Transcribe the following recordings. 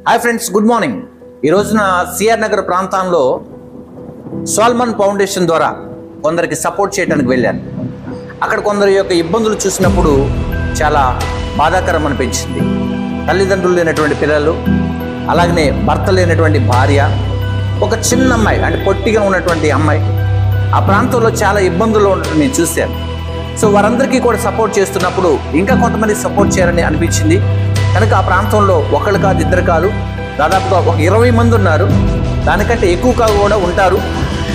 Hi friends, good morning. ఈ రోజున CR Nagar ప్రాంతంలో సాల్మన్ ఫౌండేషన్ ద్వారా కొందరికి సపోర్ట్ చేయడానికి వెళ్ళాను. అక్కడ కొందరి యొక్క ఇబ్బందులు చూసినప్పుడు చాలా బాధాకరం అనిపించింది. తల్లిదండ్రులు లేనటువంటి పిల్లలు, అలాగనే భర్త లేనటువంటి భార్య, ఒక చిన్న అమ్మాయి అంటే పొట్టిగా ఉన్నటువంటి అమ్మాయి ఆ ప్రాంతంలో చాలా ఇబ్బందులు ఉండటం నేను చూశాను. సో వారందరికీ కూడా సపోర్ట్ చేస్తున్నప్పుడు ఇంకా కొంతమంది సపోర్ట్ చేయాలని అనిపించింది. కనుక ఆ ప్రాంతంలో ఒకళ్ళు కాదు, ఇద్దరు కాదు, దాదాపుగా ఒక 20 మంది ఉన్నారు. దానికంటే ఎక్కువ కూడా ఉంటారు.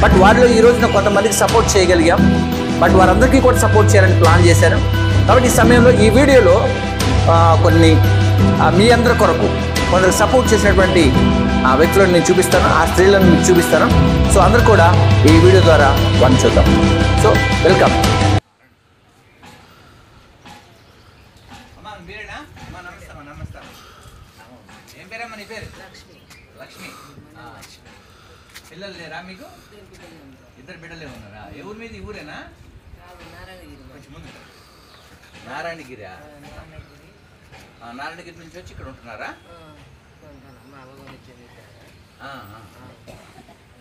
బట్ వారిలో ఈ రోజున కొంతమందికి సపోర్ట్ చేయగలిగాం. బట్ వారందరికీ కూడా సపోర్ట్ చేయాలని ప్లాన్ చేశాను. కాబట్టి ఈ సమయంలో ఈ వీడియోలో కొన్ని మీ అందరి కొరకు కొందరు సపోర్ట్ చేసినటువంటి ఆ వ్యక్తులను నేను చూపిస్తాను, ఆ స్త్రీలను మీకు చూపిస్తాను. సో అందరూ కూడా ఈ వీడియో ద్వారా వారిని చూద్దాం. So welcome. ఏం పేరమ్మా నీ పేరు? లక్ష్మి. పిల్లలు లేరా మీకు? ఇద్దరు బిడ్డలే ఉన్నారా? ఏ ఊరి మీద? ఈ ఊరేనా? కొంచెం ముందు నారాయణగిరి. నారాయణగిరి నుంచి వచ్చి ఇక్కడ ఉంటున్నారా?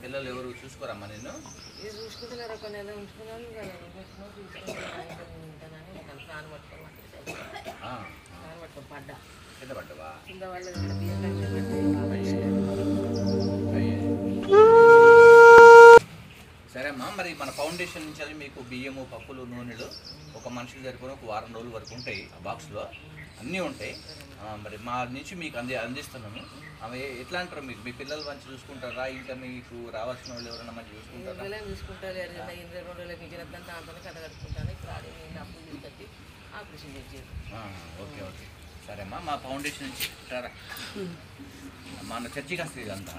పిల్లలు ఎవరు చూసుకోరమ్మా నిన్ను? కింద పడ్డవా? సరే అమ్మా, మరి మన ఫౌండేషన్ నుంచి అది మీకు బియ్యము, పప్పులు, నూనెలు ఒక మనిషికి సరిపోయిన ఒక వారం రోజుల వరకు ఉంటాయి. ఆ బాక్స్లో అన్నీ ఉంటాయి. మరి మా నుంచి మీకు అందిస్తున్నాము. అవి ఎట్లా అంటారు? మీకు మీ పిల్లలు మంచి చూసుకుంటారా? ఇంకా మీకు రావాల్సిన వాళ్ళు ఎవరైనా మంచి చూసుకుంటారా? ఓకే ఓకే, సరే అమ్మా. మా ఫౌండేషన్ నుంచి ఉంటారా? మన చర్చికి వస్తుంది ఇదంతా.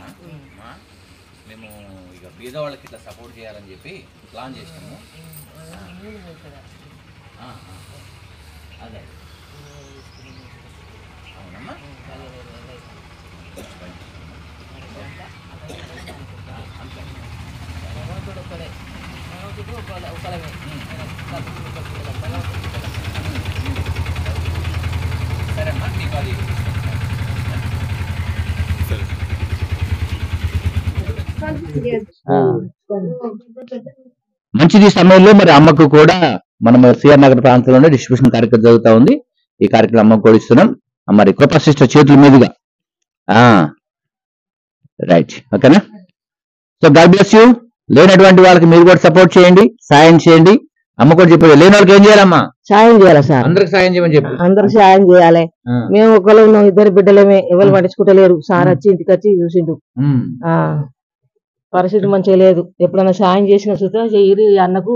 మేము ఇక పేదవాళ్ళకి ఇట్లా సపోర్ట్ చేయాలని చెప్పి ప్లాన్ చేసినాము. అదే అవునమ్మా. సరే అమ్మా, మీకు అది మంచిది. సమయంలో మరి అమ్మకు కూడా మనం సిఆర్ నగర్ ప్రాంతంలోనే డిస్ట్రిబ్యూషన్ కార్యక్రమం జరుగుతూ ఉంది. ఈ కార్యక్రమం అమ్మకు కూడా ఇస్తున్నాం. మరి కృపా సిస్టర్ చేతుల మీదుగా. రైట్, ఓకేనా? So God bless you. లేనటువంటి వాళ్ళకి మీరు కూడా సపోర్ట్ చేయండి, సాయం చేయండి. అమ్మ కూడా చెప్పేది, లేని వాళ్ళకి ఏం చేయాలమ్మా? సాయం చేయాలి సార్. అందరికి సాయం చేయమని చెప్పి అందరికి సాయం చేయాలి. మేము ఒకళ్ళు ఉన్నాం, ఇద్దరు బిడ్డలేమే, ఎవరు పట్టించుకుంటలేరు. సార్ వచ్చి ఇంటికి వచ్చి చూసిండు. పరిస్థితి మంచిగా లేదు. ఎప్పుడైనా సాయం చేసిన సుతా చెయ్యి అన్నకు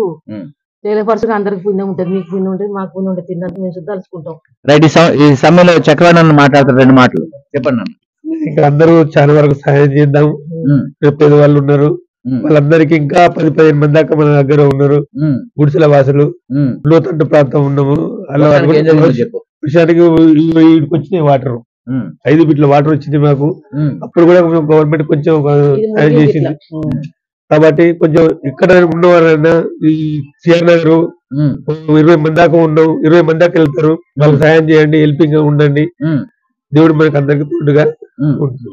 తెలియపరచుగా అందరికి పుణ్యం ఉంటుంది. మీకు పుణ్యం ఉంటుంది, మాకు పుణ్యం ఉంటుంది. తిన్నట్టు మేము శుద్ధాలుసుకుంటాం. రైట్. ఈ సమయంలో చక్రవర్తి మాట్లాడతారు, 2 మాటలు చెప్పండి అన్న. ఇంకా అందరూ చాలా వరకు సహాయం చేద్దాం. పేదవాళ్ళు ఉన్నారు, వాళ్ళందరికీ ఇంకా 10-15 మంది దాకా మన దగ్గర ఉన్నారు. గుడిసెల వాసులు, లోతంటు ప్రాంతం ఉన్నాము. అలా విషయానికి వీడికి వచ్చినాయి వాటర్, 5 బిట్ల వాటర్ వచ్చింది మాకు. అప్పుడు కూడా గవర్నమెంట్ కొంచెం సాయం చేసింది. కాబట్టి కొంచెం ఇక్కడ ఉన్నవారైనా ఈ సిఆర్ నగర్ 20 మంది దాకా ఉన్నాం, 20 మంది దాకా వెళ్తారు. వాళ్ళకి సాయం చేయండి, హెల్పింగ్ గా ఉండండి. దేవుడు మనకు అందరికి తోడుగా ఉంటుంది.